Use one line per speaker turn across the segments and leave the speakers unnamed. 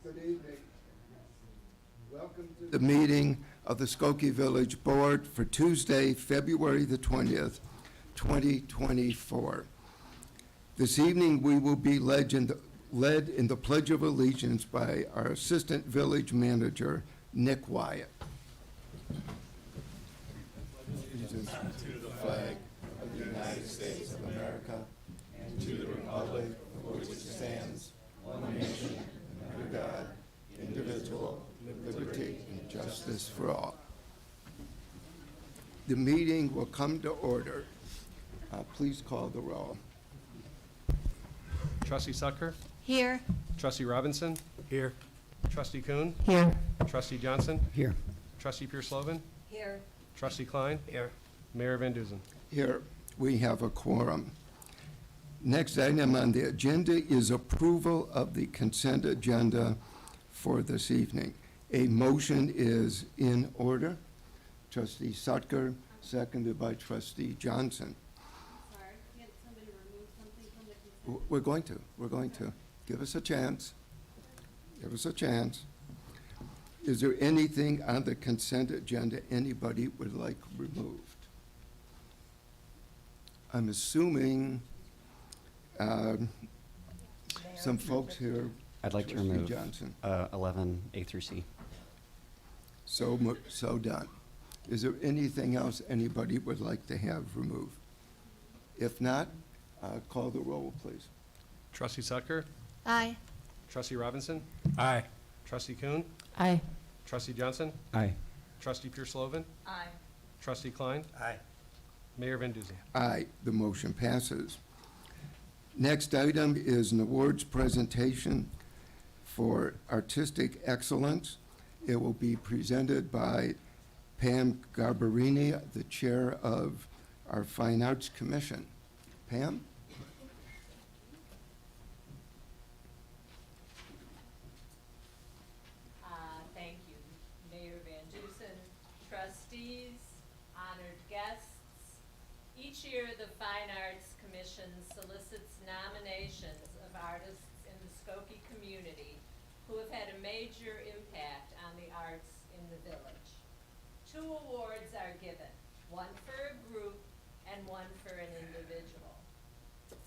Good evening. Welcome to the meeting of the Skokie Village Board for Tuesday, February the 20th, 2024. This evening, we will be led in the Pledge of Allegiance by our Assistant Village Manager, Nick Wyatt. Allegiance to the flag of the United States of America and to the republic for which it stands, one nation, under God, indivisible, liberty and justice for all. The meeting will come to order. Please call the roll.
Trustee Sutker?
Here.
Trustee Robinson?
Here.
Trustee Kuhn?
Here.
Trustee Johnson?
Here.
Trustee Pierce-Slovan?
Here.
Trustee Klein?
Here.
Mayor Van Duzen?
Here we have a quorum. Next item on the agenda is approval of the consent agenda for this evening. A motion is in order. Trustee Sutker, seconded by Trustee Johnson.
Sorry, can't somebody remove something from the consent?
We're going to. Give us a chance. Give us a chance. Is there anything on the consent agenda anybody would like removed? I'm assuming some folks here.
I'd like to
Trustee
remove
Johnson.
11, A through C.
So done. Is there anything else anybody would like to have removed? If not, call the roll, please.
Trustee Sutker?
Aye.
Trustee Robinson?
Aye.
Trustee Kuhn?
Aye.
Trustee Johnson?
Aye.
Trustee Pierce-Slovan?
Aye.
Trustee Klein?
Aye.
Mayor Van Duzen?
Aye, the motion passes. Next item is an awards presentation for artistic excellence. It will be presented by Pam Garbarini, the chair of our Fine Arts Commission. Pam?
Thank you, Mayor Van Dusen, trustees, honored guests. Each year, the Fine Arts Commission solicits nominations of artists in the Skokie community who have had a major impact on the arts in the village. 2 awards are given, one for a group and one for an individual.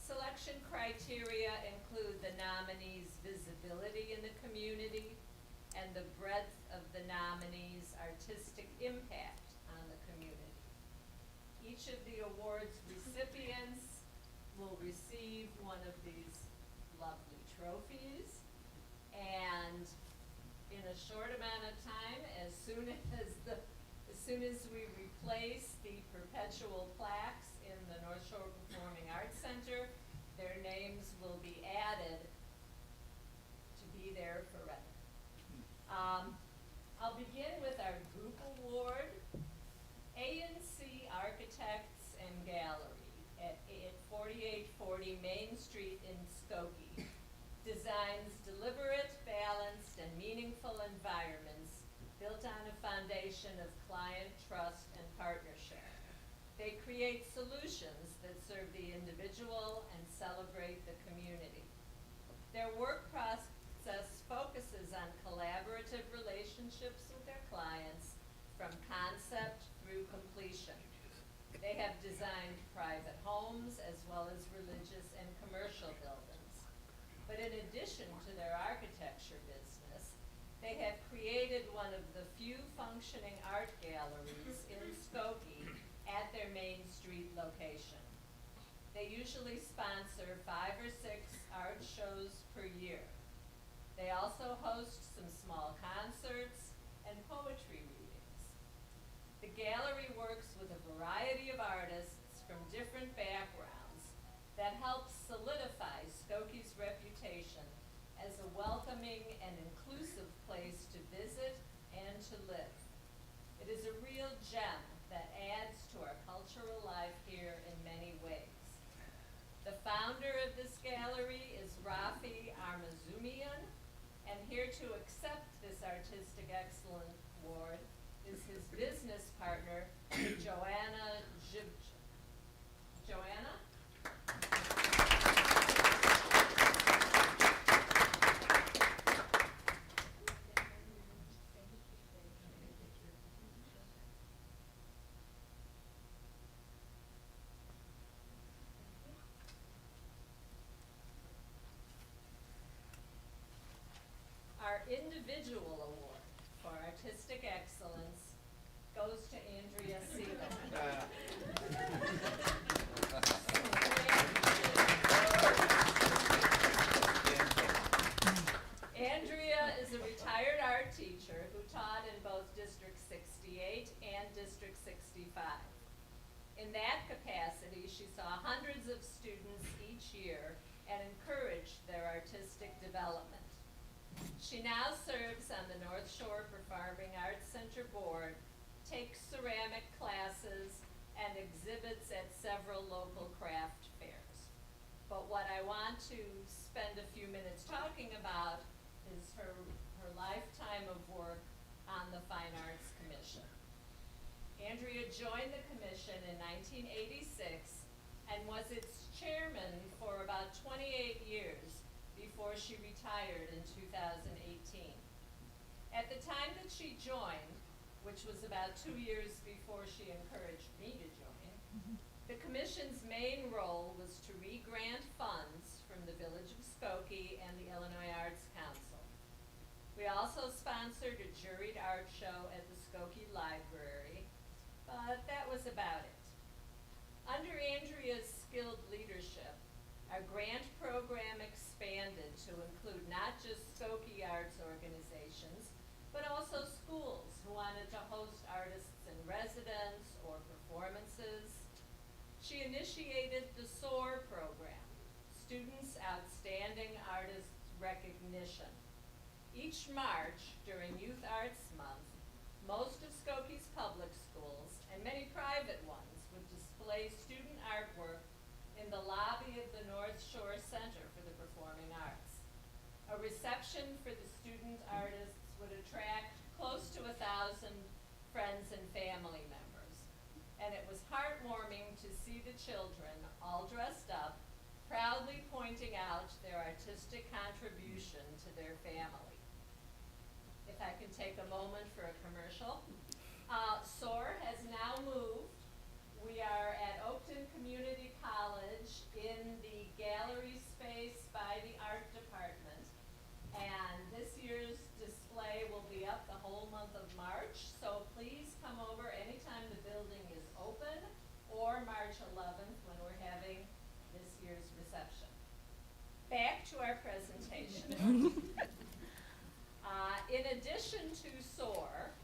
Selection criteria include the nominee's visibility in the community and the breadth of the nominee's artistic impact on the community. Each of the awards recipients will receive one of these lovely trophies, and in a short amount of time, as soon as we replace the perpetual plaques in the North Shore Performing Arts Center, their names will be added to be there forever. I'll begin with our group award. A&C Architects and Gallery at 4840 Main Street in Skokie designs deliberate, balanced, and meaningful environments built on a foundation of client trust and partnership. They create solutions that serve the individual and celebrate the community. Their work process focuses on collaborative relationships with their clients from concept through completion. They have designed private homes as well as religious and commercial buildings. But in addition to their architecture business, they have created one of the few functioning art galleries in Skokie at their Main Street location. They usually sponsor 5 or 6 art shows per year. They also host some small concerts and poetry readings. The gallery works with a variety of artists from different backgrounds that helps solidify Skokie's reputation as a welcoming and inclusive place to visit and to live. It is a real gem that adds to our cultural life here in many ways. The founder of this gallery is Rafi Armazumian, and here to accept this Artistic Excellence Award is his business partner, Joanna Zhivch. Joanna? individual award for artistic excellence goes to Andrea Siegel. Andrea is a retired art teacher who taught in both District 68 and District 65. In that capacity, she saw hundreds of students each year and encouraged their artistic development. She now serves on the North Shore Performing Arts Center board, takes ceramic classes, and exhibits at several local craft fairs. But what I want to spend a few minutes talking about is her lifetime of work on the Fine Arts Commission. Andrea joined the commission in 1986 and was its chairman for about 28 years before she retired in 2018. At the time that she joined, which was about 2 years before she encouraged me to join, the commission's main role was to re-grant funds from the Village of Skokie and the Illinois Arts Council. We also sponsored a juried art show at the Skokie Library, but that was about it. Under Andrea's skilled leadership, our grant program expanded to include not just Skokie arts organizations, but also schools who wanted to host artists in residence or performances. She initiated the SOAR program, Students Outstanding Artists Recognition. Each March during Youth Arts Month, most of Skokie's public schools and many private ones would display student artwork in the lobby of the North Shore Center for the Performing Arts. A reception for the student artists would attract close to 1,000 friends and family members. And it was heartwarming to see the children, all dressed up, proudly pointing out their artistic contribution to their family. If I can take a moment for a commercial. SOAR has now moved. We are at Oakton Community College in the gallery space by the art department. And this year's display will be up the whole month of March. So please come over anytime the building is open, or March 11th when we're having this year's reception. Back to our presentation. In addition to SOAR,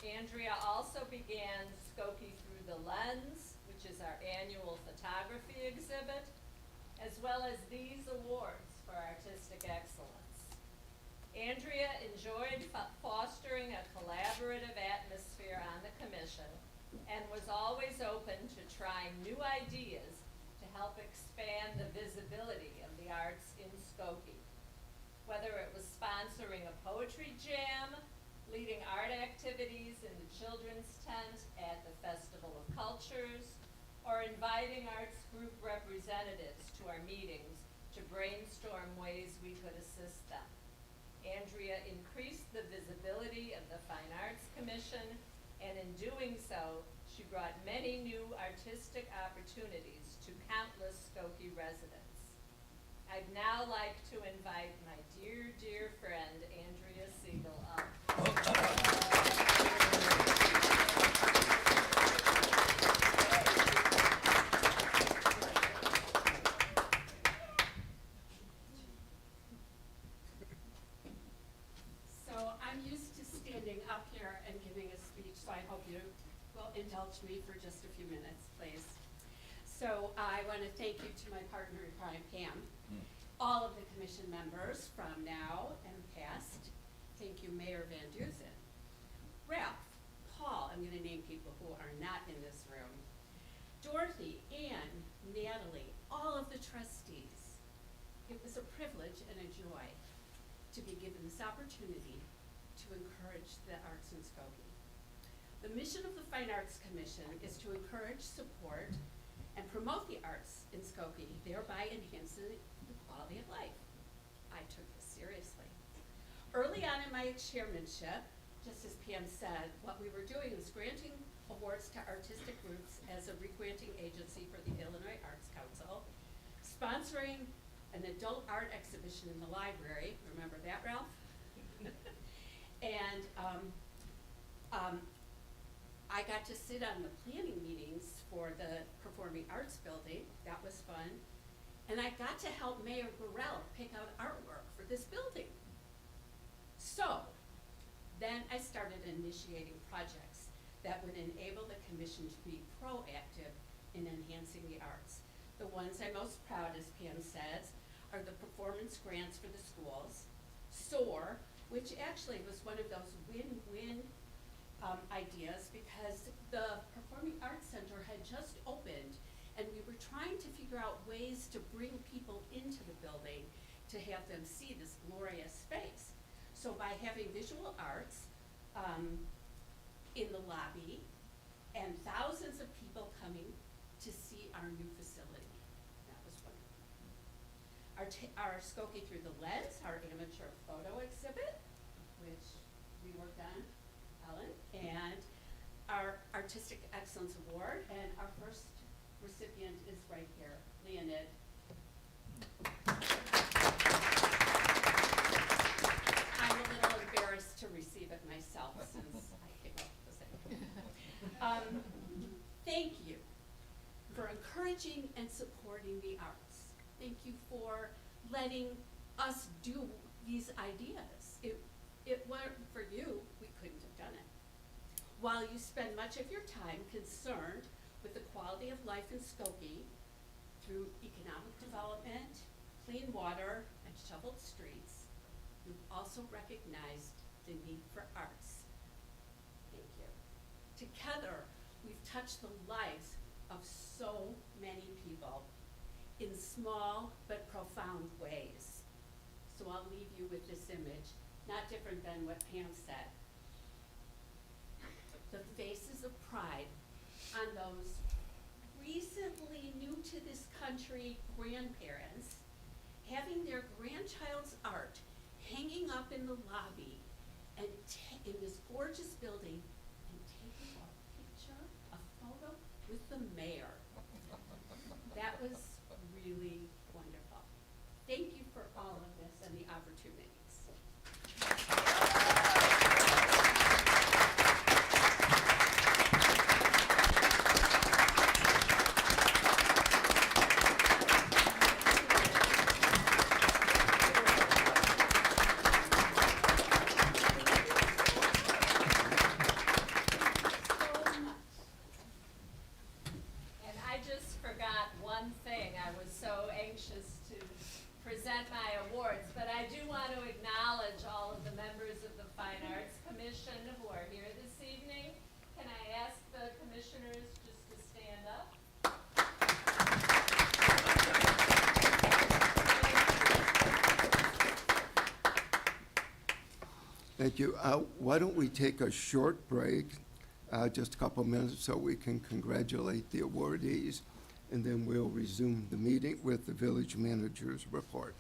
Andrea also began Skokie Through the Lens, which is our annual photography exhibit, as well as these awards for artistic excellence. Andrea enjoyed fostering a collaborative atmosphere on the commission and was always open to trying new ideas to help expand the visibility of the arts in Skokie. Whether it was sponsoring a poetry jam, leading art activities in the children's tent at the Festival of Cultures, or inviting arts group representatives to our meetings to brainstorm ways we could assist them. Andrea increased the visibility of the Fine Arts Commission, and in doing so, she brought many new artistic opportunities to countless Skokie residents. I'd now like to invite my dear, dear friend, Andrea Siegel, up.
So I'm used to standing up here and giving a speech, so I hope you will indulge me for just a few minutes, please. So I want to thank you to my partner in crime, Pam, all of the commission members from now and past. Thank you, Mayor Van Dusen. Ralph, Paul, I'm going to name people who are not in this room. Dorothy, Ann, Natalie, all of the trustees. It was a privilege and a joy to be given this opportunity to encourage the arts in Skokie. The mission of the Fine Arts Commission is to encourage, support, and promote the arts in Skokie, thereby enhancing the quality of life. I took this seriously. Early on in my chairmanship, just as Pam said, what we were doing was granting awards to artistic groups as a re-granting agency for the Illinois Arts Council, sponsoring an adult art exhibition in the library. Remember that, Ralph? And I got to sit on the planning meetings for the Performing Arts Building. That was fun. And I got to help Mayor Burrell pick out artwork for this building. So then I started initiating projects that would enable the commission to be proactive in enhancing the arts. The ones I'm most proud, as Pam says, are the performance grants for the schools, SOAR, which actually was one of those win-win ideas because the Performing Arts Center had just opened and we were trying to figure out ways to bring people into the building to have them see this glorious space. So by having visual arts in the lobby and thousands of people coming to see our new facility, that was wonderful. Our Skokie Through the Lens, our amateur photo exhibit, which we worked on, Ellen, and our Artistic Excellence Award, and our first recipient is right here, Leonid. I'm a little embarrassed to receive it myself since I came up with this. Thank you for encouraging and supporting the arts. Thank you for letting us do these ideas. It weren't for you, we couldn't have done it. While you spend much of your time concerned with the quality of life in Skokie through economic development, clean water, and shoveled streets, you've also recognized the need for arts. Thank you. Together, we've touched the lives of so many people in small but profound ways. So I'll leave you with this image, not different than what Pam said. The faces of pride on those recently new to this country grandparents having their grandchild's art hanging up in the lobby and in this gorgeous building and taking a picture, a photo with the mayor. That was really wonderful. Thank you for all of this and the opportunities.
And I just forgot one thing. I was so anxious to present my awards, but I do want to acknowledge all of the members of the Fine Arts Commission who are here this evening. Can I ask the commissioners just to stand up?
Thank you. Why don't we take a short break, just a couple minutes, so we can congratulate the awardees, and then we'll resume the meeting with the village manager's report.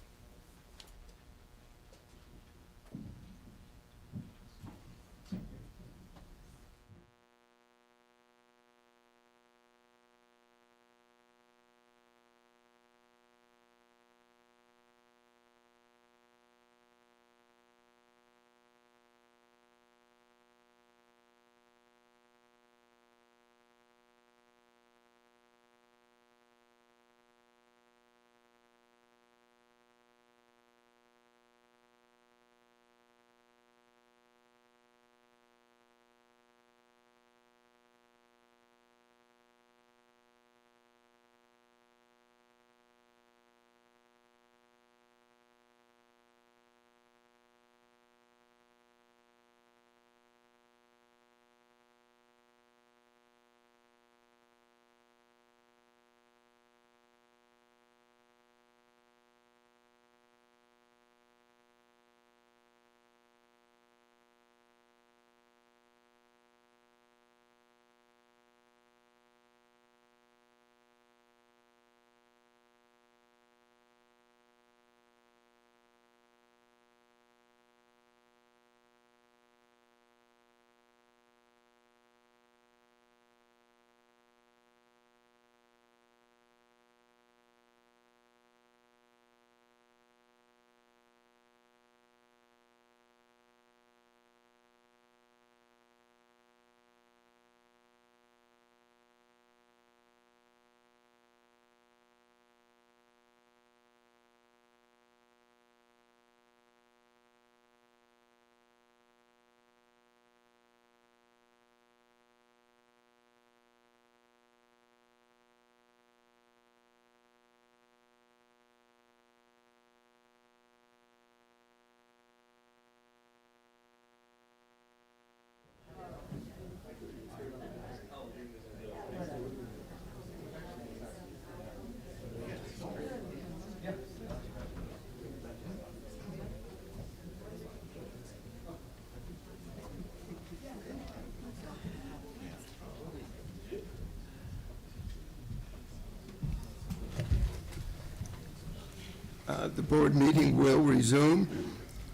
The board meeting will resume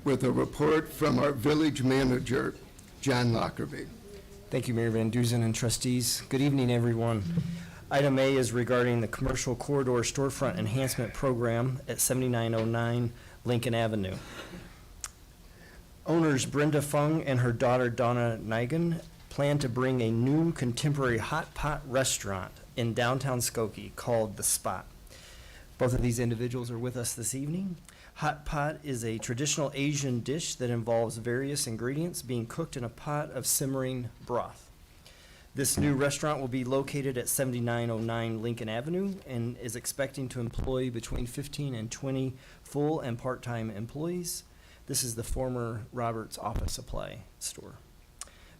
with a report from our village manager, John Lockerbie.
Thank you, Mayor Van Duzen and trustees. Good evening, everyone. Item A is regarding the Commercial Corridor Storefront Enhancement Program at 7909 Lincoln Avenue. Owners Brenda Fung and her daughter Donna Nigan plan to bring a new contemporary hot pot restaurant in downtown Skokie called The Spot. Both of these individuals are with us this evening. Hot pot is a traditional Asian dish that involves various ingredients being cooked in a pot of simmering broth. This new restaurant will be located at 7909 Lincoln Avenue and is expecting to employ between 15 and 20 full and part-time employees. This is the former Roberts Office Supply store.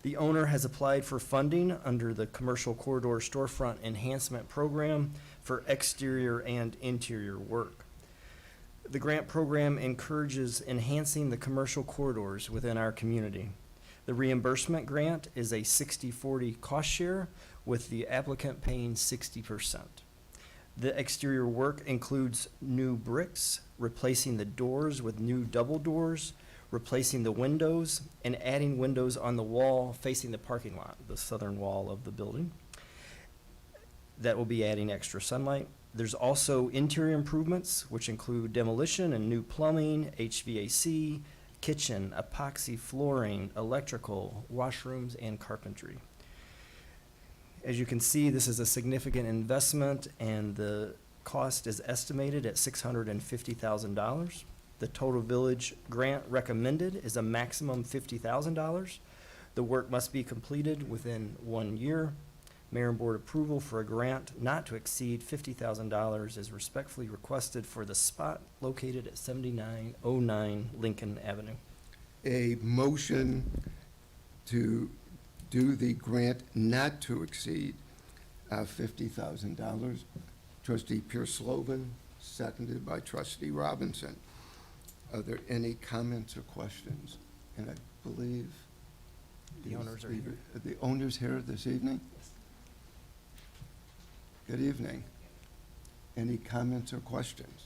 The owner has applied for funding under the Commercial Corridor Storefront Enhancement Program for exterior and interior work. The grant program encourages enhancing the commercial corridors within our community. The reimbursement grant is a 60-40 cost share, with the applicant paying 60%. The exterior work includes new bricks, replacing the doors with new double doors, replacing the windows, and adding windows on the wall facing the parking lot, the southern wall of the building. That will be adding extra sunlight. There's also interior improvements, which include demolition and new plumbing, HVAC, kitchen, epoxy flooring, electrical, washrooms, and carpentry. As you can see, this is a significant investment, and the cost is estimated at $650,000. The total village grant recommended is a maximum $50,000. The work must be completed within 1 year. Mayor and board approval for a grant not to exceed $50,000 is respectfully requested for The Spot located at 7909 Lincoln Avenue.
A motion to do the grant not to exceed $50,000. Trustee Pierce-Slovan, seconded by Trustee Robinson. Are there any comments or questions? And I believe
The owners are here.
Are the owners here this evening? Good evening. Any comments or questions?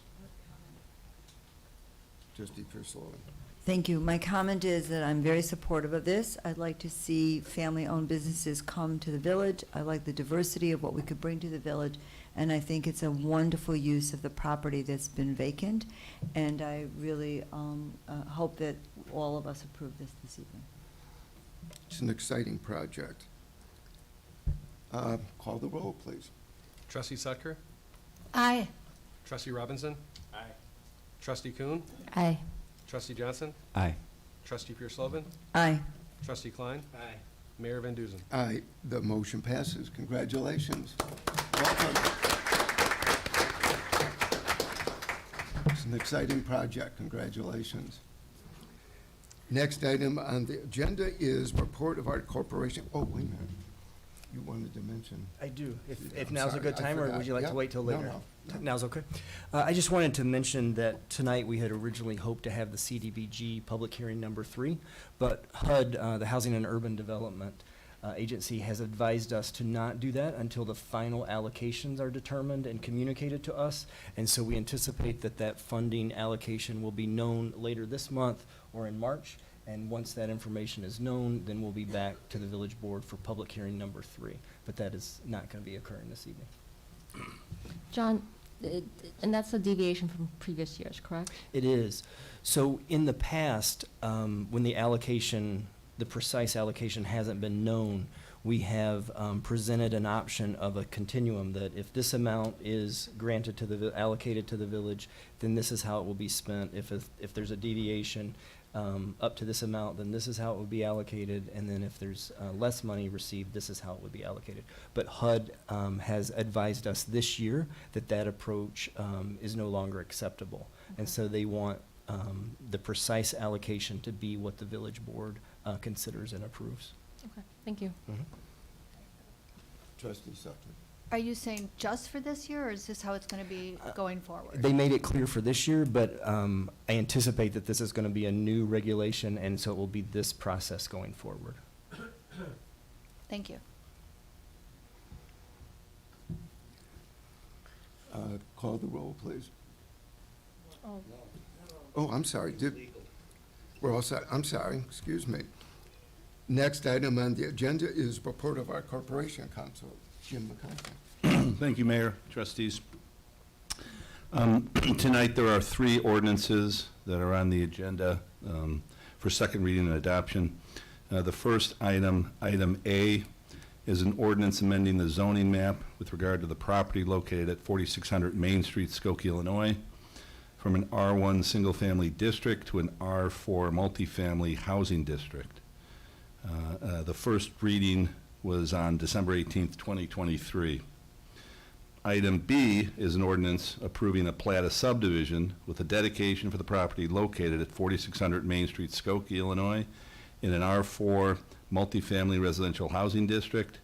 Trustee Pierce-Slovan.
Thank you. My comment is that I'm very supportive of this. I'd like to see family-owned businesses come to the village. I like the diversity of what we could bring to the village, and I think it's a wonderful use of the property that's been vacant, and I really hope that all of us approve this evening.
It's an exciting project. Call the roll, please.
Trustee Sutker?
Aye.
Trustee Robinson? Aye. Trustee Kuhn?
Aye.
Trustee Johnson?
Aye.
Trustee Pierce-Slovan?
Aye.
Trustee Klein? Aye. Mayor Van Duzen?
Aye, the motion passes. Congratulations. Welcome. It's an exciting project. Congratulations. Next item on the agenda is report of our corporation. Oh, wait a minute. You wanted to mention.
I do. If
I'm
now's a
sorry,
good
I
time, or
forgot.
would you like
Yeah.
to wait till
No,
later?
no.
Now's okay. I just wanted to mention that tonight we had originally hoped to have the CDBG public hearing number 3, but HUD, the Housing and Urban Development Agency, has advised us to not do that until the final allocations are determined and communicated to us. And so we anticipate that that funding allocation will be known later this month or in March. And once that information is known, then we'll be back to the village board for public hearing number 3. But that is not going to be occurring this evening.
John, and that's a deviation from previous years, correct?
It is. So in the past, when the allocation, the precise allocation hasn't been known, we have presented an option of a continuum that if this amount is granted to the, allocated to the village, then this is how it will be spent. If there's a deviation up to this amount, then this is how it would be allocated, and then if there's less money received, this is how it would be allocated. But HUD has advised us this year that that approach is no longer acceptable. And so they want the precise allocation to be what the village board considers and approves.
Okay, thank you.
Trustee Sutton.
Are you saying just for this year, or is this how it's going to be going forward?
They made it clear for this year, but I anticipate that this is going to be a new regulation, and so it will be this process going forward.
Thank you.
Call the roll, please.
Oh,
Oh, I'm sorry. We're all set. I'm sorry. Excuse me. Next item on the agenda is report of our corporation counsel, Jim McConaughey.
Thank you, Mayor, trustees. Tonight, there are 3 ordinances that are on the agenda for second reading and adoption. The first item, item A, is an ordinance amending the zoning map with regard to the property located at 4600 Main Street, Skokie, Illinois, from an R1 single-family district to an R4 multifamily housing district. The first reading was on December 18th, 2023. Item B is an ordinance approving a plat of subdivision with a dedication for the property located at 4600 Main Street, Skokie, Illinois, in an R4 multifamily residential housing district.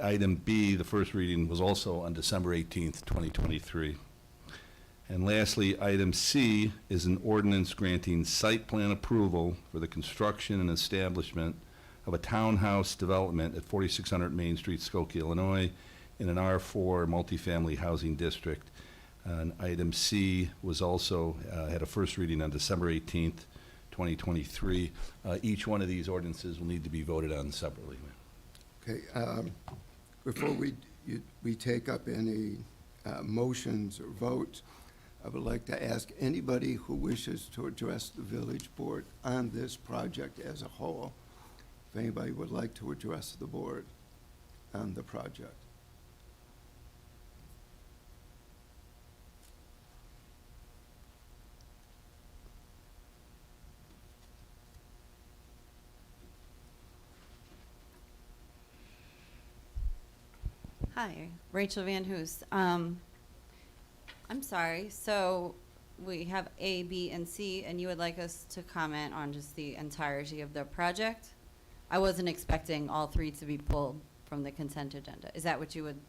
Item B, the first reading, was also on December 18th, 2023. And lastly, item C is an ordinance granting site plan approval for the construction and establishment of a townhouse development at 4600 Main Street, Skokie, Illinois, in an R4 multifamily housing district. And item C was also, had a first reading on December 18th, 2023. Each one of these ordinances will need to be voted on separately.
Okay, before we take up any motions or votes, I would like to ask anybody who wishes to address the village board on this project as a whole, if anybody would like to address the board on the project.
Hi, Rachel Van Hoos. I'm sorry, so we have A, B, and C, and you would like us to comment on just the entirety of the project? I wasn't expecting all 3 to be pulled from the consent agenda. Is that what you would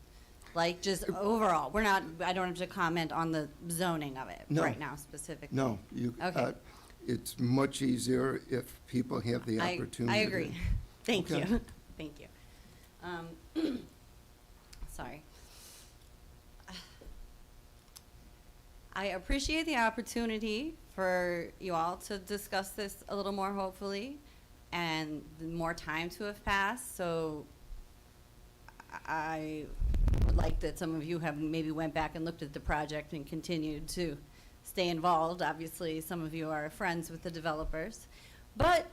like, just overall? We're not, I don't have to comment on the zoning of it
No.
right now specifically?
No, you,
Okay.
it's much easier if people have the opportunity.
I agree. Thank
Okay.
you. Thank you. Sorry. I appreciate the opportunity for you all to discuss this a little more, hopefully, and more time to have passed. So I would like that some of you have maybe went back and looked at the project and continued to stay involved. Obviously, some of you are friends with the developers. But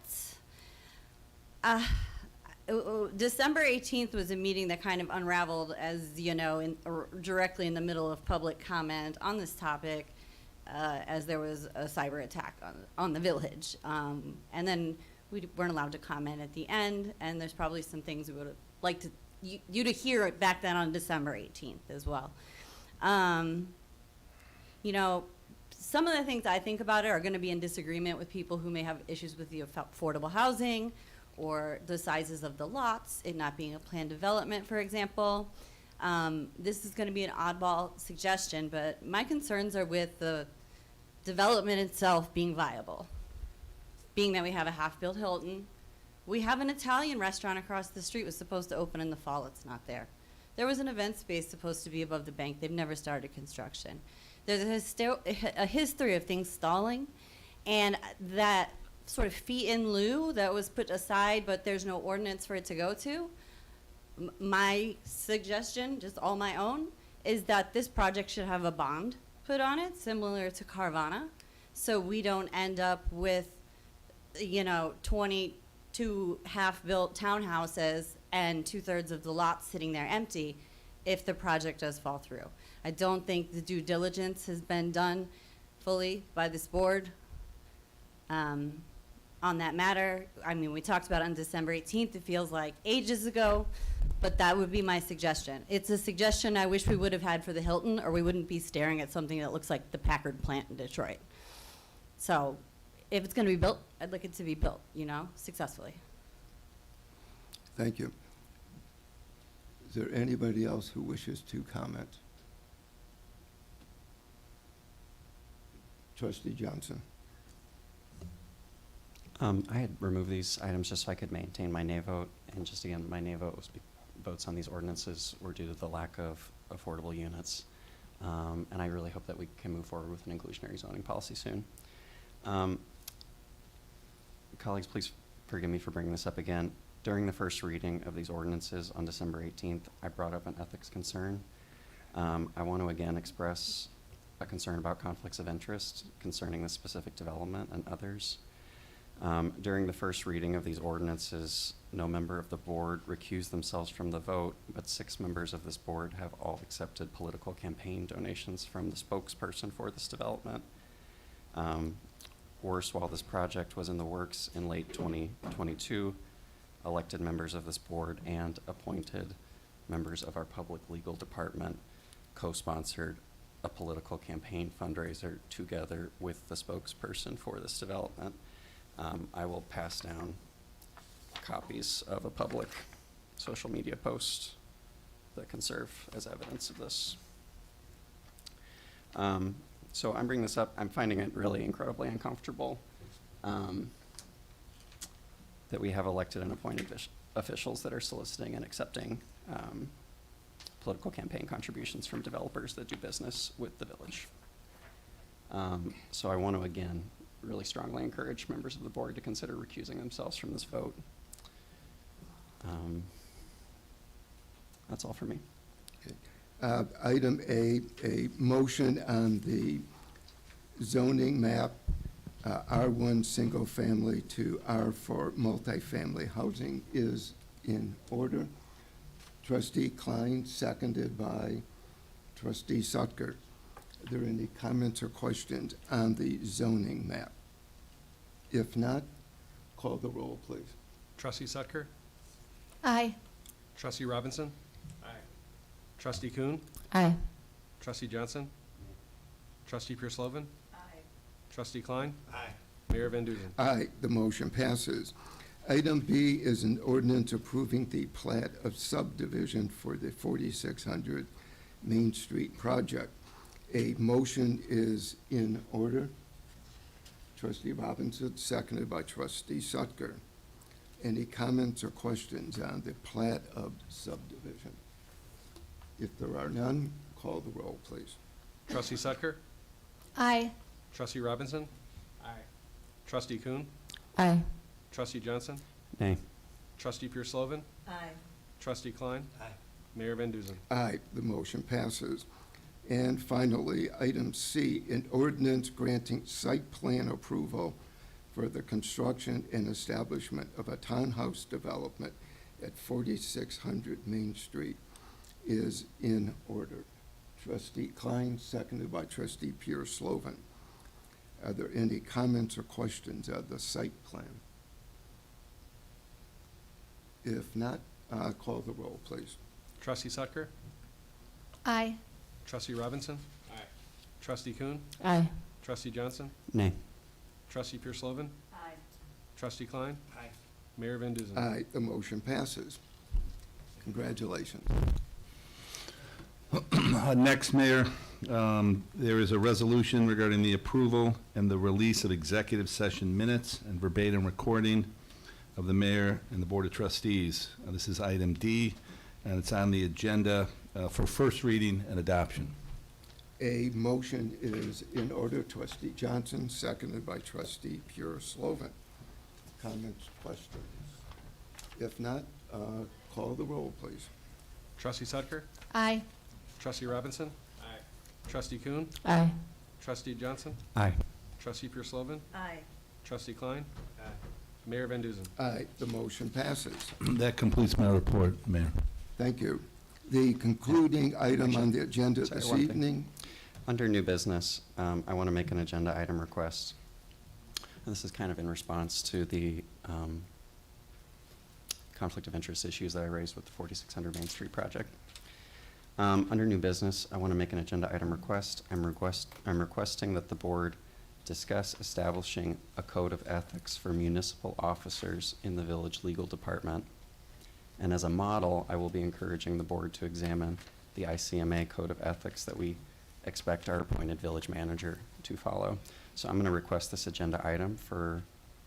December 18th was a meeting that kind of unraveled, as you know, directly in the middle of public comment on this topic, as there was a cyber attack on the village. And then we weren't allowed to comment at the end, and there's probably some things we would have liked you to hear back then on December 18th as well. You know, some of the things I think about it are going to be in disagreement with people who may have issues with the affordable housing, or the sizes of the lots, it not being a planned development, for example. This is going to be an oddball suggestion, but my concerns are with the development itself being viable. Being that we have a half-built Hilton, we have an Italian restaurant across the street was supposed to open in the fall, it's not there. There was an event space supposed to be above the bank, they've never started construction. There's a history of things stalling, and that sort of fee in lieu that was put aside, but there's no ordinance for it to go to. My suggestion, just all my own, is that this project should have a bond put on it, similar to Carvana, so we don't end up with, you know, 22 half-built townhouses and 2/3 of the lot sitting there empty if the project does fall through. I don't think the due diligence has been done fully by this board on that matter. I mean, we talked about it on December 18th. It feels like ages ago, but that would be my suggestion. It's a suggestion I wish we would have had for the Hilton, or we wouldn't be staring at something that looks like the Packard plant in Detroit. So if it's going to be built, I'd like it to be built, you know, successfully.
Thank you. Is there anybody else who wishes to comment? Trustee Johnson.
I had removed these items just so I could maintain my nay vote, and just again, my nay vote was votes on these ordinances were due to the lack of affordable units. And I really hope that we can move forward with an inclusionary zoning policy soon. Colleagues, please forgive me for bringing this up again. During the first reading of these ordinances on December 18th, I brought up an ethics concern. I want to again express a concern about conflicts of interest concerning this specific development and others. During the first reading of these ordinances, no member of the board recused themselves from the vote, but 6 members of this board have all accepted political campaign donations from the spokesperson for this development. Worse, while this project was in the works in late 2022, elected members of this board and appointed members of our public legal department co-sponsored a political campaign fundraiser together with the spokesperson for this development. I will pass down copies of a public social media post that can serve as evidence of this. So I'm bringing this up, I'm finding it really incredibly uncomfortable that we have elected and appointed officials that are soliciting and accepting political campaign contributions from developers that do business with the village. So I want to again really strongly encourage members of the board to consider recusing themselves from this vote. That's all for me.
Item A motion on the zoning map, R1 single family to R4 multifamily housing is in order. Trustee Klein, seconded by Trustee Sutker. Are there any comments or questions on the zoning map? If not, call the roll, please.
Trustee Sutker?
Aye.
Trustee Robinson? Trustee Kuhn?
Aye.
Trustee Johnson? Trustee Pierce-Lovan?
Aye.
Trustee Klein? Mayor Van Duzen?
Aye, the motion passes. Item B is an ordinance approving the plat of subdivision for the 4600 Main Street project. A motion is in order. Trustee Robinson, seconded by Trustee Sutker. Any comments or questions on the plat of subdivision? If there are none, call the roll, please.
Trustee Sutker?
Aye.
Trustee Robinson? Trustee Kuhn?
Aye.
Trustee Johnson?
Nay.
Trustee Pierce-Lovan?
Aye.
Trustee Klein? Mayor Van Duzen?
Aye, the motion passes. And finally, item C, an ordinance granting site plan approval for the construction and establishment of a townhouse development at 4600 Main Street is in order. Trustee Klein, seconded by Trustee Pierce-Lovan. Are there any comments or questions on the site plan? If not, call the roll, please.
Trustee Sutker?
Aye.
Trustee Robinson? Trustee Kuhn?
Aye.
Trustee Johnson?
Nay.
Trustee Pierce-Lovan?
Aye.
Trustee Klein? Mayor Van Duzen?
Aye, the motion passes. Congratulations.
Next, Mayor, there is a resolution regarding the approval and the release of executive session minutes and verbatim recording of the mayor and the Board of Trustees. This is item D, and it's on the agenda for first reading and adoption.
A motion is in order. Trustee Johnson, seconded by Trustee Pierce-Lovan. Comments, questions? If not, call the roll, please.
Trustee Sutker?
Aye.
Trustee Robinson? Trustee Kuhn?
Aye.
Trustee Johnson?
Aye.
Trustee Pierce-Lovan?
Aye.
Trustee Klein? Mayor Van Duzen?
Aye, the motion passes.
That completes my report, Mayor.
Thank you. The concluding item on the agenda
Sorry,
this
one thing.
evening,
Under new business, I want to make an agenda item request. And this is kind of in response to the conflict of interest issues that I raised with the 4600 Main Street project. Under new business, I want to make an agenda item request. I'm requesting that the board discuss establishing a code of ethics for municipal officers in the village legal department. And as a model, I will be encouraging the board to examine the ICMA code of ethics that we expect our appointed village manager to follow. So I'm going to request this agenda item for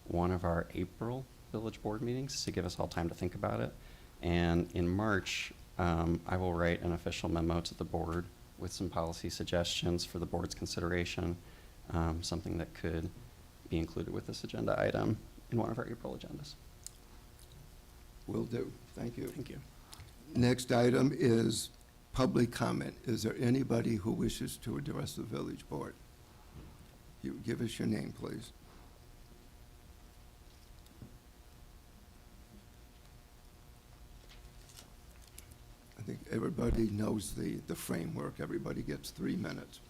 one of our April village board meetings to give us all time to think about it. And in March, I will write an official memo to the board with some policy suggestions for the board's consideration, something that could be included with this agenda item in one of our April agendas.
Will do. Thank you.
Thank you.
Next item is public comment. Is there anybody who wishes to address the village board? You give us your name, please. I think everybody knows the framework. Everybody gets 3 minutes.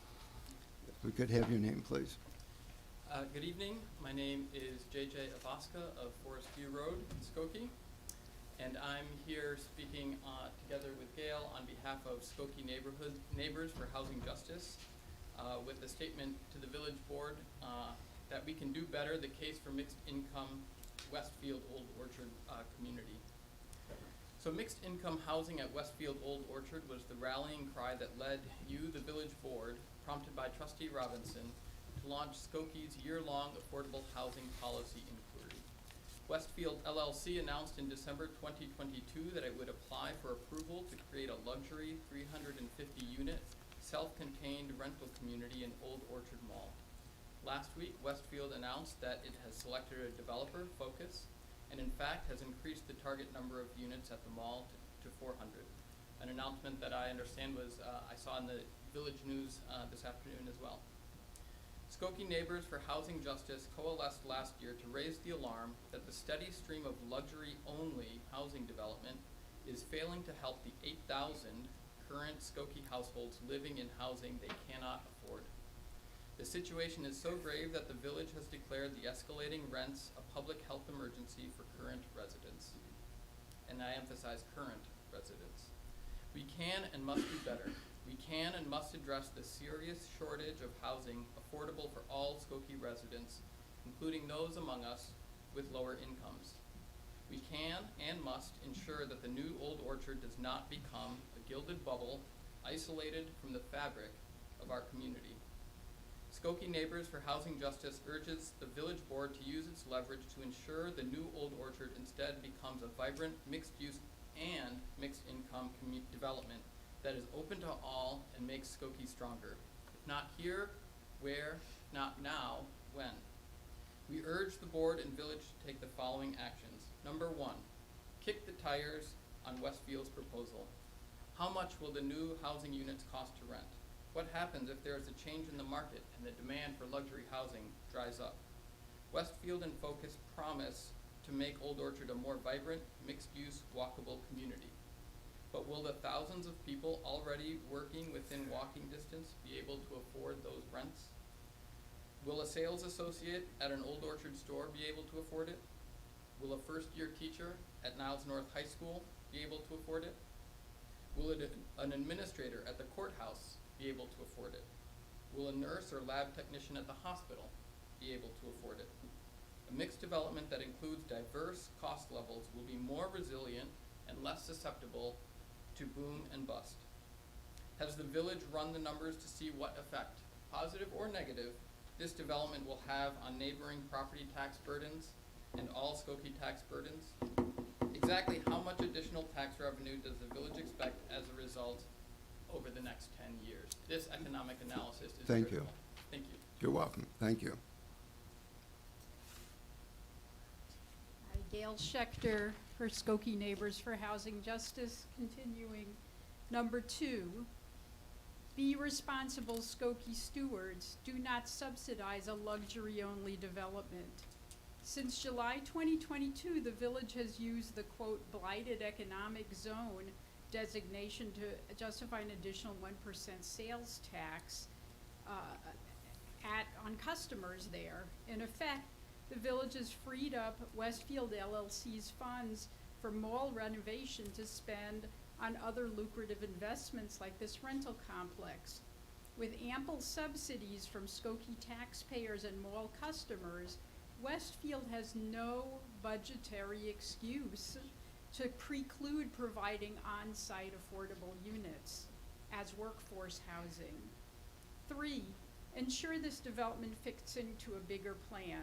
If we could have your name, please.
Good evening. My name is JJ Avaska of Forest View Road in Skokie, and I'm here speaking together with Gail on behalf of Skokie Neighbors for Housing Justice with a statement to the village board that we can do better, the case for mixed income Westfield Old Orchard community. So mixed income housing at Westfield Old Orchard was the rallying cry that led you, the village board, prompted by Trustee Robinson, to launch Skokie's year-long affordable housing policy inquiry. Westfield LLC announced in December 2022 that it would apply for approval to create a luxury 350-unit, self-contained rental community in Old Orchard Mall. Last week, Westfield announced that it has selected a developer, Focus, and in fact has increased the target number of units at the mall to 400. An announcement that I understand was, I saw in the Village News this afternoon as well. Skokie Neighbors for Housing Justice coalesced last year to raise the alarm that the steady stream of luxury-only housing development is failing to help the 8,000 current Skokie households living in housing they cannot afford. The situation is so grave that the village has declared the escalating rents a public health emergency for current residents. And I emphasize current residents. We can and must do better. We can and must address the serious shortage of housing affordable for all Skokie residents, including those among us with lower incomes. We can and must ensure that the new Old Orchard does not become a gilded bubble isolated from the fabric of our community. Skokie Neighbors for Housing Justice urges the village board to use its leverage to ensure the new Old Orchard instead becomes a vibrant mixed-use and mixed-income development that is open to all and makes Skokie stronger. If not here, where? If not now, when? We urge the board and village to take the following actions. Number 1, kick the tires on Westfield's proposal. How much will the new housing units cost to rent? What happens if there is a change in the market and the demand for luxury housing dries up? Westfield and Focus promise to make Old Orchard a more vibrant, mixed-use, walkable community. But will the thousands of people already working within walking distance be able to afford those rents? Will a sales associate at an Old Orchard store be able to afford it? Will a first-year teacher at Niles North High School be able to afford it? Will an administrator at the courthouse be able to afford it? Will a nurse or lab technician at the hospital be able to afford it? A mixed development that includes diverse cost levels will be more resilient and less susceptible to boom and bust. Has the village run the numbers to see what effect, positive or negative, this development will have on neighboring property tax burdens and all Skokie tax burdens? Exactly how much additional tax revenue does the village expect as a result over the next 10 years? This economic analysis is
Thank
critical.
you.
Thank you.
You're welcome. Thank you.
Hi, Gail Schechter for Skokie Neighbors for Housing Justice. Continuing. Number 2, be responsible Skokie stewards. Do not subsidize a luxury-only development. Since July 2022, the village has used the quote blighted economic zone designation to justify an additional 1% sales tax on customers there. In effect, the village has freed up Westfield LLC's funds for mall renovation to spend on other lucrative investments like this rental complex. With ample subsidies from Skokie taxpayers and mall customers, Westfield has no budgetary excuse to preclude providing on-site affordable units as workforce housing. 3, ensure this development fits into a bigger plan.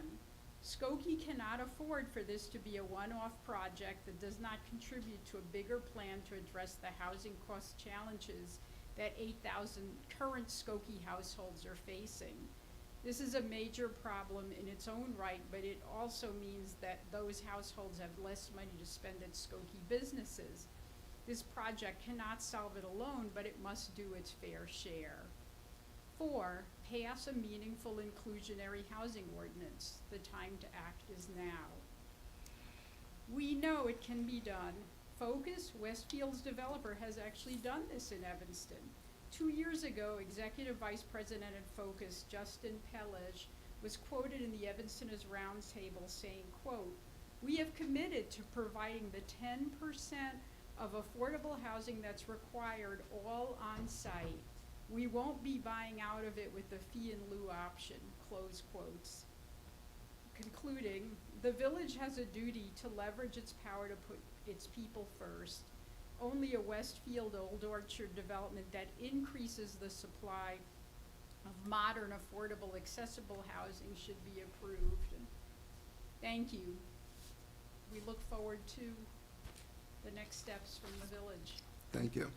Skokie cannot afford for this to be a one-off project that does not contribute to a bigger plan to address the housing cost challenges that 8,000 current Skokie households are facing. This is a major problem in its own right, but it also means that those households have less money to spend at Skokie businesses. This project cannot solve it alone, but it must do its fair share. 4, pass a meaningful inclusionary housing ordinance. The time to act is now. We know it can be done. Focus, Westfield's developer, has actually done this in Evanston. 2 years ago, Executive Vice President at Focus, Justin Pelage, was quoted in the Evanstoners Roundtable saying, quote, "We have committed to providing the 10% of affordable housing that's required all on site. We won't be buying out of it with the fee in lieu option," close quotes. Concluding, the village has a duty to leverage its power to put its people first. Only a Westfield Old Orchard development that increases the supply of modern, affordable, accessible housing should be approved. Thank you. We look forward to the next steps from the village.
Thank you.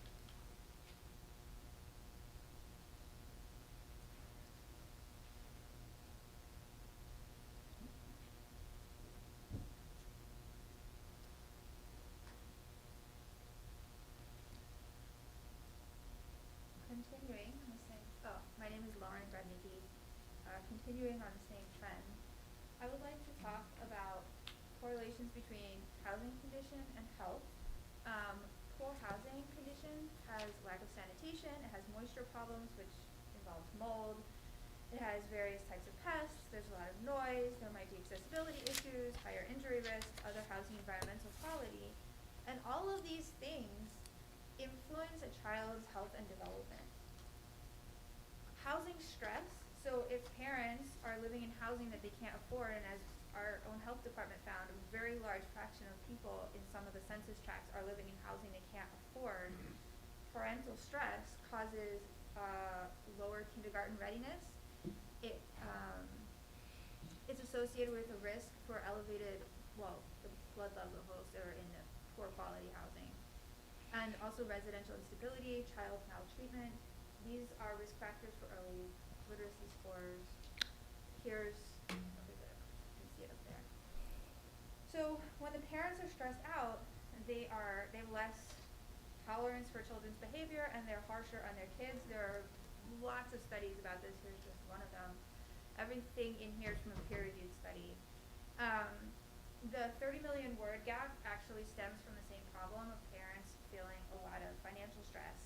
Continuing on the same, my name is Lauren Brednicki. Continuing on the same trend, I would like to talk about correlations between housing condition and health. Poor housing condition has lack of sanitation, it has moisture problems, which involves mold. It has various types of pests, there's a lot of noise, there might be accessibility issues, higher injury risk, other housing environmental quality. And all of these things influence a child's health and development. Housing stress, so if parents are living in housing that they can't afford, and as our own health department found, a very large fraction of people in some of the census tracts are living in housing they can't afford, parental stress causes lower kindergarten readiness. It's associated with a risk for elevated, the blood levels that are in the poor quality housing. And also residential instability, child maltreatment. These are risk factors for early literacy scores. Here's, you can see it up there. So when the parents are stressed out, they have less tolerance for children's behavior and they're harsher on their kids. There are lots of studies about this. Here's just one of them. Everything in here is from a peer-reviewed study. The 30 million word gap actually stems from the same problem of parents feeling a lot of financial stress.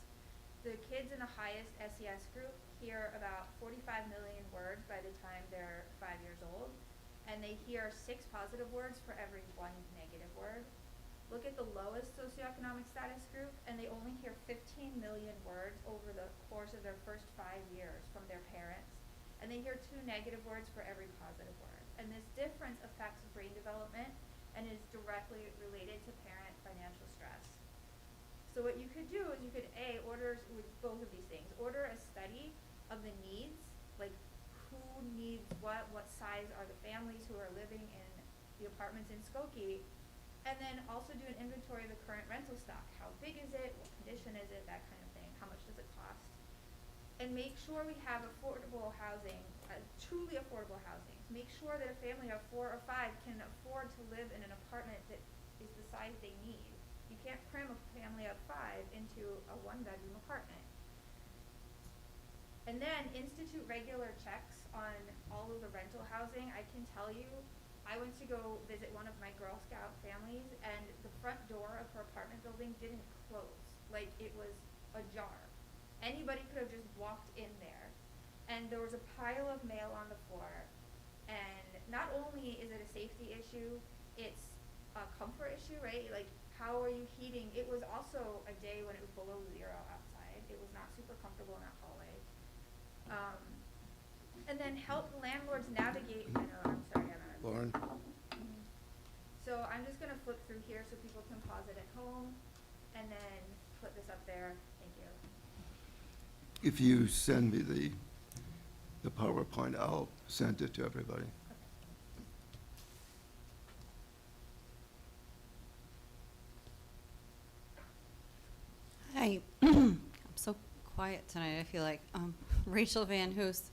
The kids in the highest SES group hear about 45 million words by the time they're 5 years old, and they hear 6 positive words for every 1 negative word. Look at the lowest socioeconomic status group, and they only hear 15 million words over the course of their first 5 years from their parents, and they hear 2 negative words for every positive word. And this difference affects brain development and is directly related to parent financial stress. So what you could do is you could order with both of these things. Order a study of the needs, like who needs what size are the families who are living in the apartments in Skokie, and then also do an inventory of the current rental stock. How big is it? What condition is it? That kind of thing. How much does it cost? And make sure we have affordable housing, truly affordable housing. Make sure that a family of 4 or 5 can afford to live in an apartment that is the size they need. You can't cram a family of 5 into a 1-bedroom apartment. And then institute regular checks on all of the rental housing. I can tell you, I went to go visit one of my Girl Scout families, and the front door of her apartment building didn't close. Like, it was ajar. Anybody could have just walked in there. And there was a pile of mail on the floor. And not only is it a safety issue, it's a comfort issue, right? Like, how are you heating? It was also a day when it was below 0 outside. It was not super comfortable in that hallway. And then help landlords navigate, I'm sorry,
Lauren?
So I'm just gonna flip through here so people can pause it at home and then put this up there. Thank you.
If you send me the PowerPoint, I'll send it to everybody.
Hi, I'm so quiet tonight, I feel like. Rachel Van Hoos.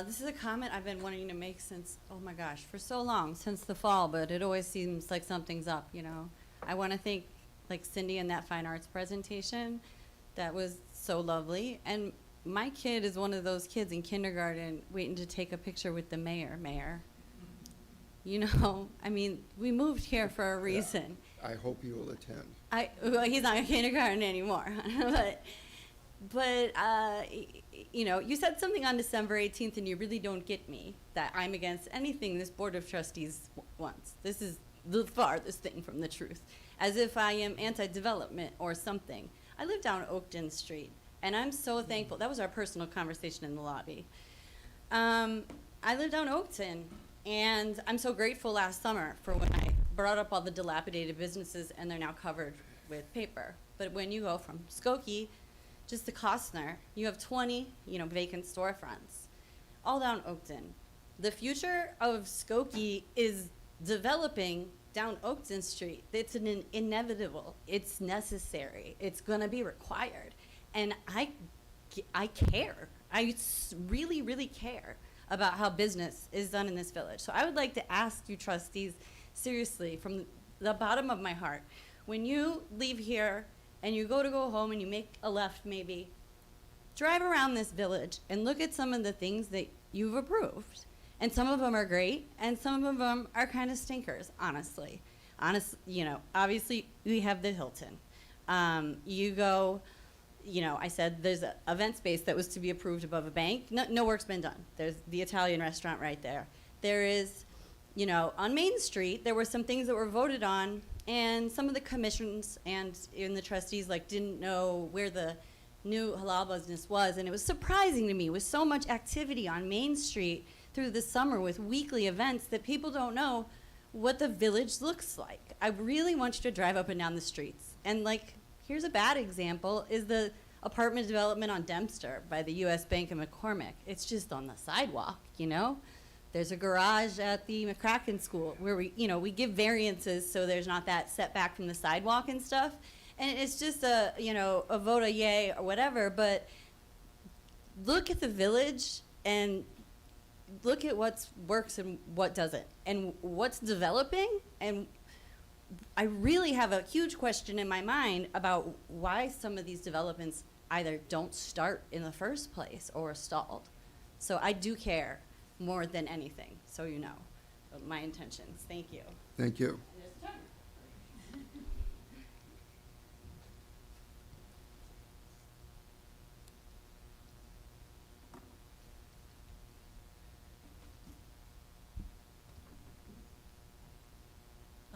This is a comment I've been wanting to make since, oh my gosh, for so long, since the fall, but it always seems like something's up, you know? I want to thank, like, Cindy and that fine arts presentation. That was so lovely. And my kid is one of those kids in kindergarten waiting to take a picture with the mayor. You know, I mean, we moved here for a reason.
I hope you will attend.
Well, he's not in kindergarten anymore, but you know, you said something on December 18th, and you really don't get me that I'm against anything this Board of Trustees wants. This is the farthest thing from the truth, as if I am anti-development or something. I live down Oakton Street, and I'm so thankful. That was our personal conversation in the lobby. I live down Oakton, and I'm so grateful last summer for when I brought up all the dilapidated businesses, and they're now covered with paper. But when you go from Skokie just to Costner, you have 20, you know, vacant storefronts, all down Oakton. The future of Skokie is developing down Oakton Street. It's an inevitable. It's necessary. It's gonna be required. And I care. I really, really care about how business is done in this village. So I would like to ask you trustees, seriously, from the bottom of my heart, when you leave here and you go home and you make a left maybe, drive around this village and look at some of the things that you've approved. And some of them are great, and some of them are kind of stinkers, honestly. You know, obviously we have the Hilton. You go, you know, I said there's an event space that was to be approved above a bank. No work's been done. There's the Italian restaurant right there. There is, you know, on Main Street, there were some things that were voted on, and some of the commissions and the trustees like didn't know where the new halal business was, and it was surprising to me with so much activity on Main Street through the summer with weekly events that people don't know what the village looks like. I really want you to drive up and down the streets. And like, here's a bad example, is the apartment development on Dempster by the US Bank in McCormick. It's just on the sidewalk, you know? There's a garage at the McCracken School where we give variances so there's not that setback from the sidewalk and stuff. And it's just a vote a yay or whatever, but look at the village and look at what works and what doesn't, and what's developing. And I really have a huge question in my mind about why some of these developments either don't start in the first place or are stalled. So I do care more than anything, so you know my intentions. Thank you.
Thank you.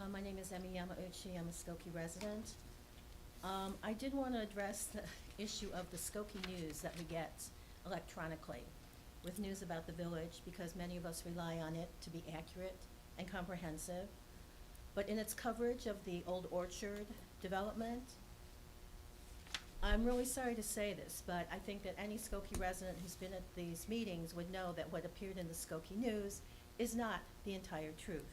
My name is Emmy Yamauchi. I'm a Skokie resident. I did want to address the issue of the Skokie news that we get electronically with news about the village, because many of us rely on it to be accurate and comprehensive. But in its coverage of the Old Orchard development, I'm really sorry to say this, but I think that any Skokie resident who's been at these meetings would know that what appeared in the Skokie news is not the entire truth.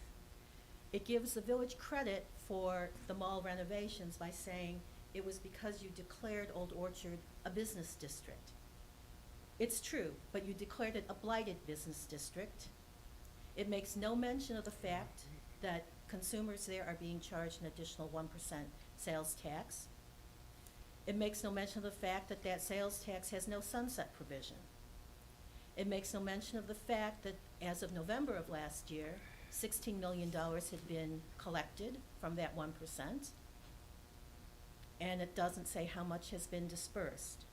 It gives the village credit for the mall renovations by saying it was because you declared Old Orchard a business district. It's true, but you declared it a blighted business district. It makes no mention of the fact that consumers there are being charged an additional 1% sales tax. It makes no mention of the fact that that sales tax has no sunset provision. It makes no mention of the fact that as of November of last year, $16 million had been collected from that 1%, and it doesn't say how much has been dispersed.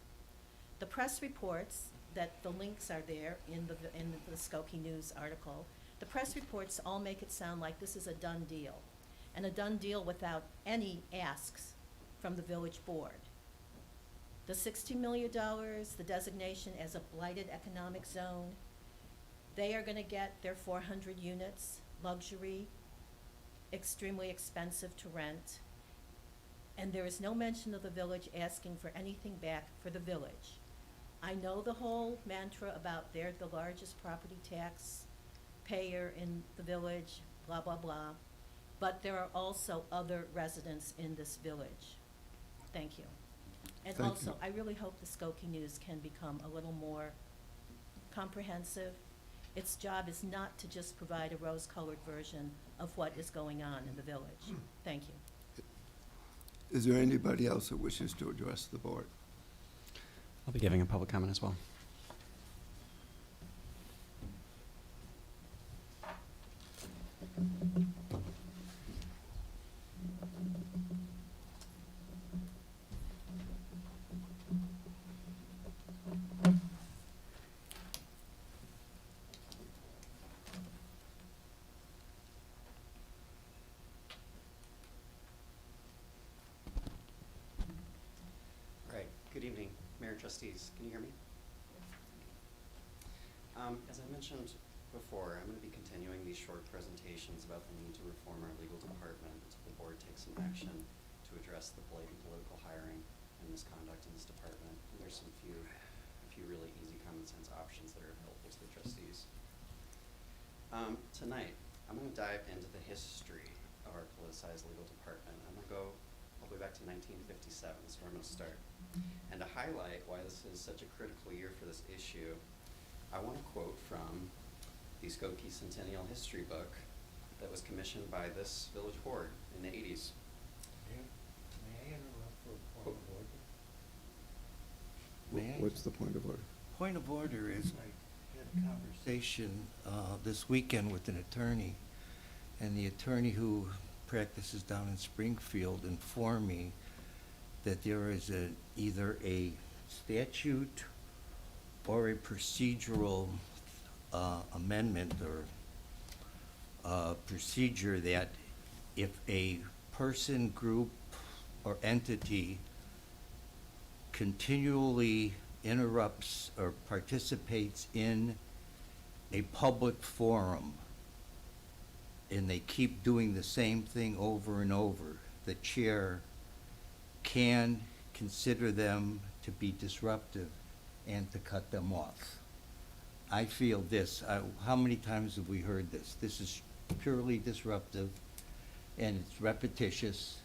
The press reports, that the links are there in the Skokie News article, the press reports all make it sound like this is a done deal, and a done deal without any asks from the village board. The $16 million, the designation as a blighted economic zone, they are going to get their 400 units, luxury, extremely expensive to rent, and there is no mention of the village asking for anything back for the village. I know the whole mantra about they're the largest property tax payer in the village, blah, blah, blah, but there are also other residents in this village. Thank you. And
Thank
also,
you.
I really hope the Skokie News can become a little more comprehensive. Its job is not to just provide a rose-colored version of what is going on in the village. Thank you.
Is there anybody else that wishes to address the board?
I'll be giving a public comment as well. All right, good evening, Mayor and Trustees. Can you hear me? As I mentioned before, I'm going to be continuing these short presentations about the need to reform our legal department until the board takes some action to address the blatant political hiring and misconduct in this department. And there's a few really easy common sense options that are available to the trustees. Tonight, I'm going to dive into the history of our politicized legal department. I'm going to go all the way back to 1957, that's where I'm going to start. And to highlight why this is such a critical year for this issue, I want to quote from the Skokie Centennial History book that was commissioned by this village board in the 80s.
May I interrupt for a point of order? May I?
What's the point of order?
Point of order is I had a conversation this weekend with an attorney, and the attorney who practices down in Springfield informed me that there is either a statute or a procedural amendment or procedure that if a person, group, or entity continually interrupts or participates in a public forum and they keep doing the same thing over and over, the chair can consider them to be disruptive and to cut them off. I feel this, how many times have we heard this? This is purely disruptive and it's repetitious,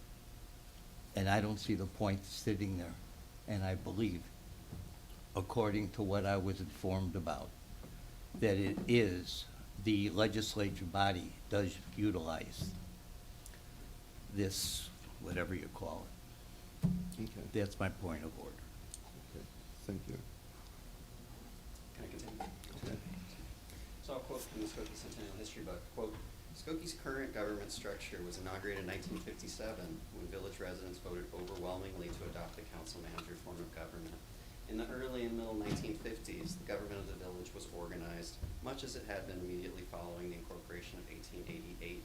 and I don't see the point sitting there. And I believe, according to what I was informed about, that it is the legislature body does utilize this, whatever you call it.
Okay,
That's my point of order.
okay, thank you.
Can I continue?
Okay.
So I'll quote from the Skokie Centennial History book, quote, Skokie's current government structure was inaugurated in 1957 when village residents voted overwhelmingly to adopt a council-manager form of government. In the early and middle 1950s, the government of the village was organized, much as it had been immediately following the incorporation of 1888.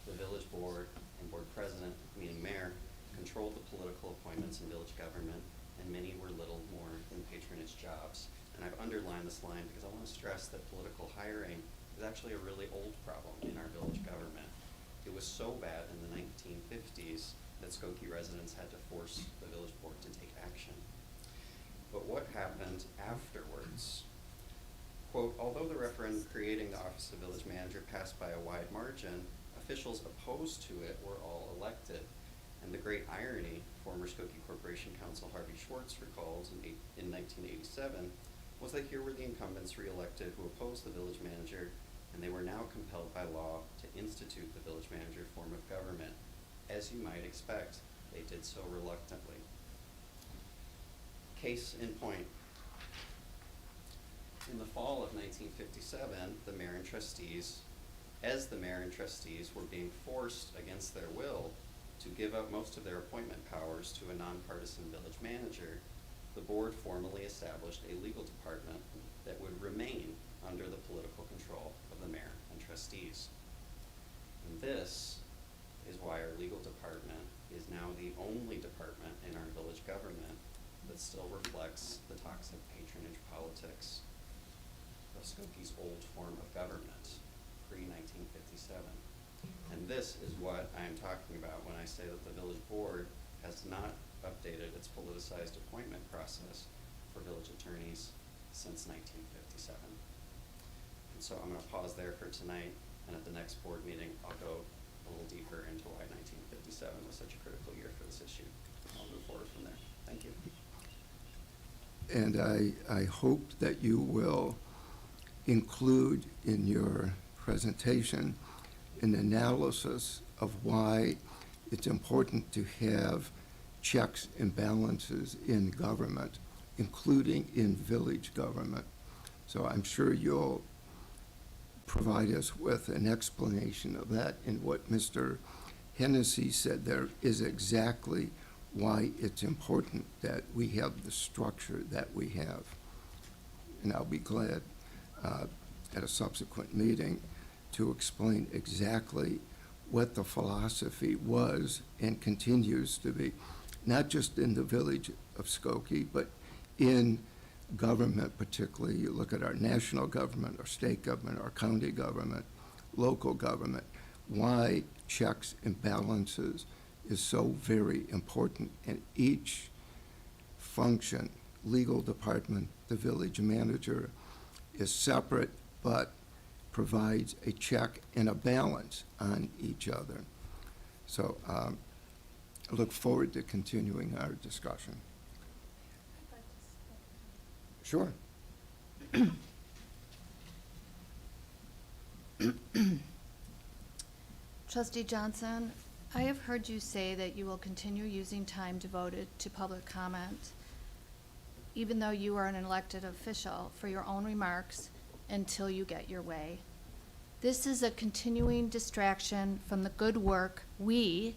The village board and board president, meaning mayor, controlled the political appointments in village government, and many were little more than patronage jobs. And I've underlined this line because I want to stress that political hiring is actually a really old problem in our village government. It was so bad in the 1950s that Skokie residents had to force the village board to take action. But what happened afterwards? Quote, although the referendum creating the office of village manager passed by a wide margin, officials opposed to it were all elected. And the great irony, former Skokie Corporation Counsel Harvey Schwartz recalls in 1987, was that here were the incumbents re-elected who opposed the village manager, and they were now compelled by law to institute the village manager form of government. As you might expect, they did so reluctantly. Case in point. In the fall of 1957, the mayor and trustees were being forced against their will to give up most of their appointment powers to a nonpartisan village manager, the board formally established a legal department that would remain under the political control of the mayor and trustees. And this is why our legal department is now the only department in our village government that still reflects the toxic patronage politics of Skokie's old form of government, pre-1957. And this is what I'm talking about when I say that the village board has not updated its politicized appointment process for village attorneys since 1957. And so I'm going to pause there for tonight, and at the next board meeting, I'll go a little deeper into why 1957 was such a critical year for this issue. I'll move forward from there. Thank you.
And I hope that you will include in your presentation an analysis of why it's important to have checks and balances in government, including in village government. So I'm sure you'll provide us with an explanation of that. And what Mr. Hennessy said there is exactly why it's important that we have the structure that we have. And I'll be glad at a subsequent meeting to explain exactly what the philosophy was and continues to be, not just in the village of Skokie, but in government particularly. You look at our national government, our state government, our county government, local government, why checks and balances is so very important. And each function, legal department, the village manager, is separate but provides a check and a balance on each other. So I look forward to continuing our discussion. Sure.
Trustee Johnson, I have heard you say that you will continue using time devoted to public comment, even though you are an elected official, for your own remarks until you get your way. This is a continuing distraction from the good work we,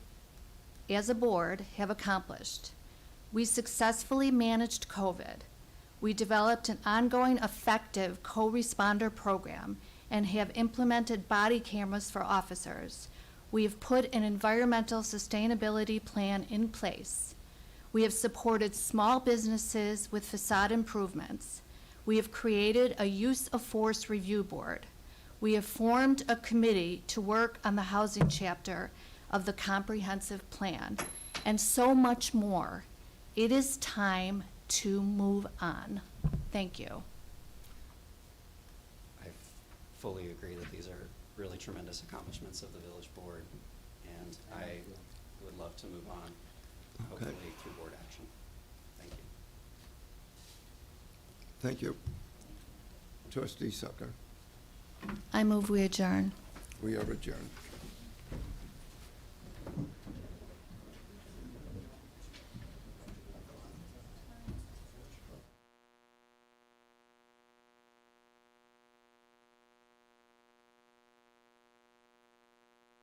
as a board, have accomplished. We successfully managed COVID. We developed an ongoing effective co-responder program and have implemented body cameras for officers. We have put an environmental sustainability plan in place. We have supported small businesses with facade improvements. We have created a use of force review board. We have formed a committee to work on the housing chapter of the comprehensive plan, and so much more. It is time to move on. Thank you.
I fully agree that these are really tremendous accomplishments of the village board, and I would love to move on, hopefully through board action. Thank you.
Thank you. Trustee Sucker,
I move we adjourn.
we are adjourned.